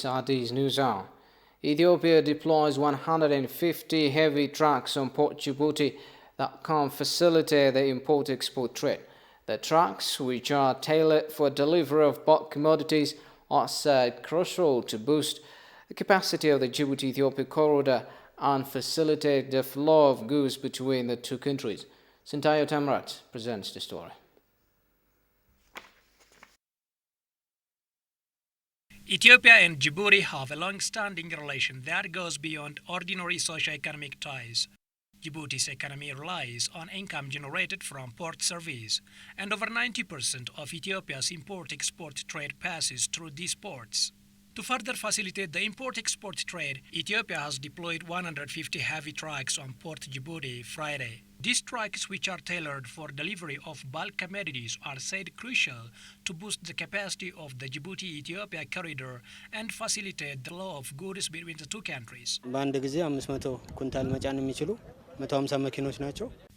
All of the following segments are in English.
Addis News Hour. Ethiopia deploys 150 heavy trucks on Port Djibouti that can facilitate the import-export trade. The trucks, which are tailored for delivery of bulk commodities, are said crucial to boost the capacity of the Djibouti-Ethiopia corridor and facilitate the flow of goods between the two countries. Sintayo Tamrat presents the story. Ethiopia and Djibouti have a long-standing relation that goes beyond ordinary socio-economic ties. Djibouti's economy relies on income generated from port service, and over 90% of Ethiopia's import-export trade passes through these ports. To further facilitate the import-export trade, Ethiopia has deployed 150 heavy trucks on Port Djibouti Friday. These trucks, which are tailored for delivery of bulk commodities, are said crucial to boost the capacity of the Djibouti-Ethiopia corridor and facilitate the flow of goods between the two countries.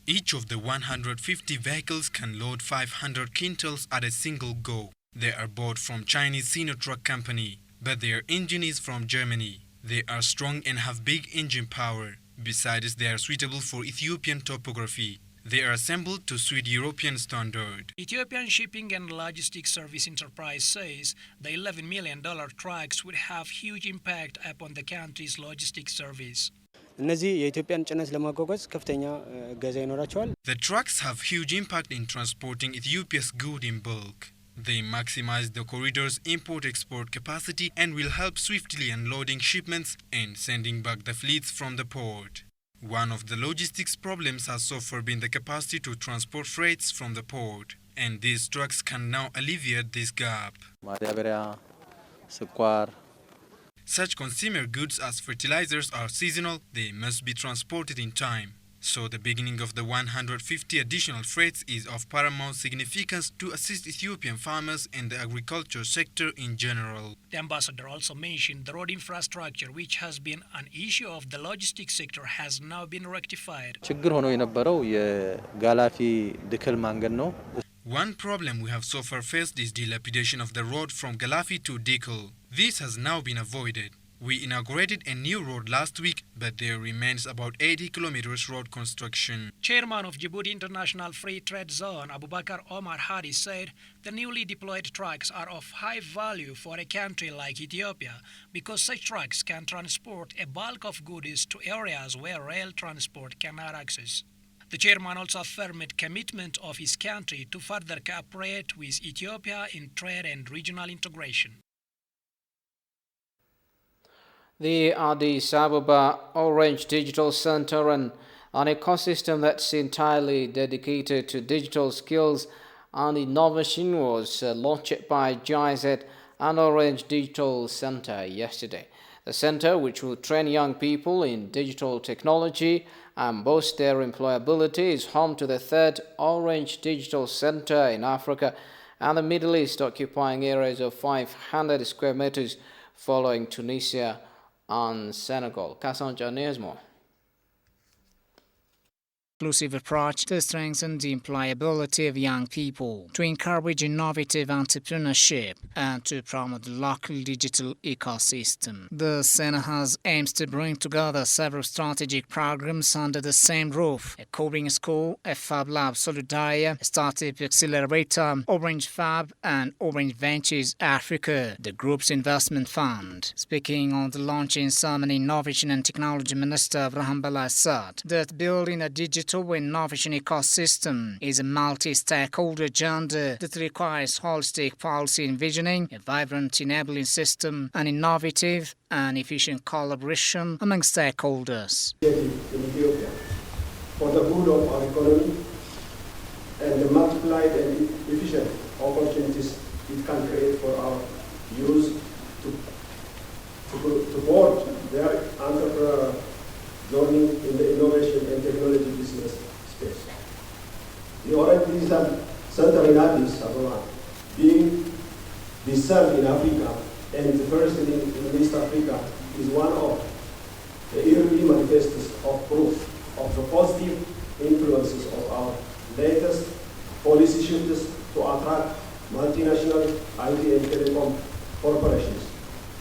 Each of the 150 vehicles can load 500 quintals at a single go. They are bought from Chinese Sinotruck company, but their engine is from Germany. They are strong and have big engine power. Besides, they are suitable for Ethiopian topography. They are assembled to suit European standard. Ethiopian Shipping and Logistics Service Enterprise says the $11 million trucks would have huge impact upon the country's logistics service. The trucks have huge impact in transporting Ethiopia's goods in bulk. They maximize the corridor's import-export capacity and will help swiftly unloading shipments and sending back the fleets from the port. One of the logistics problems has so far been the capacity to transport freights from the port, and these trucks can now alleviate this gap. Such consumer goods as fertilizers are seasonal. They must be transported in time. So the beginning of the 150 additional freights is of paramount significance to assist Ethiopian farmers and the agriculture sector in general. The ambassador also mentioned the road infrastructure, which has been an issue of the logistics sector, has now been rectified. One problem we have so far faced is dilapidation of the road from Galafi to Dikul. This has now been avoided. We inaugurated a new road last week, but there remains about 80 kilometers road construction. Chairman of Djibouti International Free Trade Zone, Abubakar Omar Hadi, said the newly deployed trucks are of high value for a country like Ethiopia because such trucks can transport a bulk of goods to areas where rail transport cannot access. The chairman also affirmed commitment of his country to further cooperate with Ethiopia in trade and regional integration. The Addis Ababa Orange Digital Center, an ecosystem that's entirely dedicated to digital skills and innovation, was launched by GIZ and Orange Digital Center yesterday. The center, which will train young people in digital technology and boost their employability, is home to the third Orange Digital Center in Africa and the Middle East, occupying areas of 500 square meters following Tunisia and Senegal. Kassan Janes more. Inclusive approach to strengthen the employability of young people, to encourage innovative entrepreneurship, and to promote the local digital ecosystem. The Senahas aims to bring together several strategic programs under the same roof: a coding school, a Fab Lab Solidaria, a startup accelerator, Orange Fab, and Orange Ventures Africa, the group's investment fund. Speaking on the launching ceremony, Innovation and Technology Minister Abraham Bala said that building a digital innovation ecosystem is a multi-stakeholder agenda that requires holistic policy envisioning, a vibrant enabling system, and innovative and efficient collaboration among stakeholders. In Ethiopia, for the good of our economy and the multiplied and efficient opportunities it can create for our youth to support their entrepreneurial journey in the innovation and technology business space. The Orange Digital Center in Addis Ababa, being the third in Africa and the first in East Africa, is one of the early manifestos of proof of the positive influences of our latest policy shifts to attract multinational IT and telecom corporations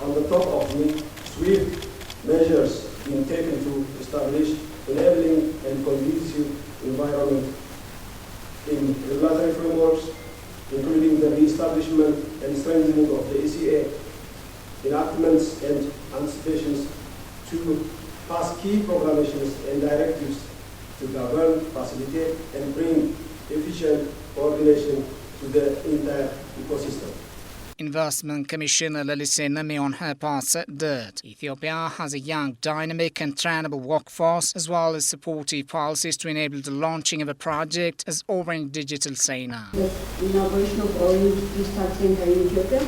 on the top of the swift measures being taken to establish enabling and conducive environment in regulatory frameworks, including the re-establishment and strengthening of the ECA, enactments and anticipations to pass key proclamations and directives to govern, facilitate, and bring efficient coordination to the entire ecosystem. Investment Commissioner Lelise Nami on her part said that Ethiopia has a young, dynamic and trainable workforce as well as supportive policies to enable the launching of a project as Orange Digital Sena. The inauguration of Orange Digital Center in Ethiopia,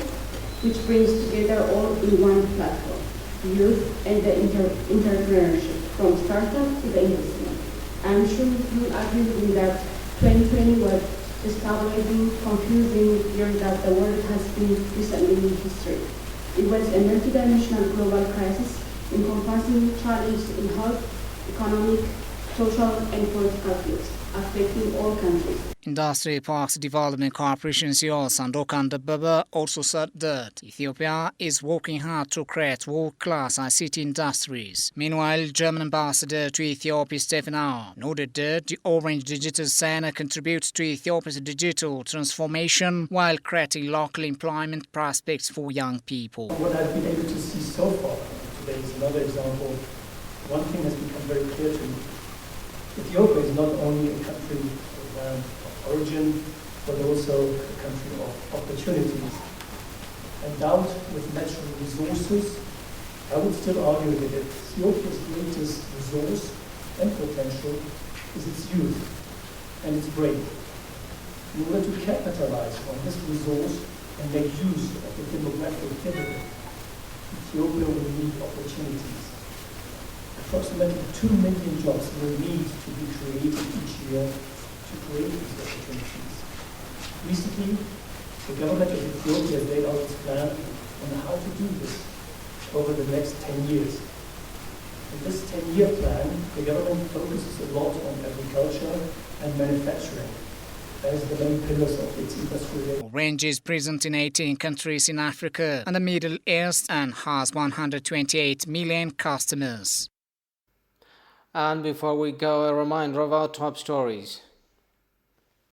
which brings together all in one platform, youth and the entrepreneurship, from startup to the investment. I'm sure you will agree with me that 2020 was a stabilizing, confusing year that the world has been recently in history. It was a multidimensional global crisis encompassing challenges in health, economic, social and political fields, affecting all countries. Industry Parks Development Corporation CEO Sandokan Dababa also said that Ethiopia is working hard to create world-class ICT industries. Meanwhile, German ambassador to Ethiopia Stefan Auer noted that the Orange Digital Center contributes to Ethiopia's digital transformation while creating local employment prospects for young people. What I've been able to see so far, today is another example, one thing has become very clear to me. Ethiopia is not only a country of origin, but also a country of opportunities. Endowed with natural resources, I would still argue that Ethiopia's greatest resource and potential is its youth and its brain. In order to capitalize on this resource and make use of the demographic dividend, Ethiopia will need opportunities. Approximately 2 million jobs will need to be created each year to create these opportunities. Recently, the government of Ethiopia laid out its plan on how to do this over the next 10 years. In this 10-year plan, the government focuses a lot on agriculture and manufacturing as the main pillars of its industry. Orange is present in 18 countries in Africa and the Middle East and has 128 million customers. And before we go, a reminder of our top stories.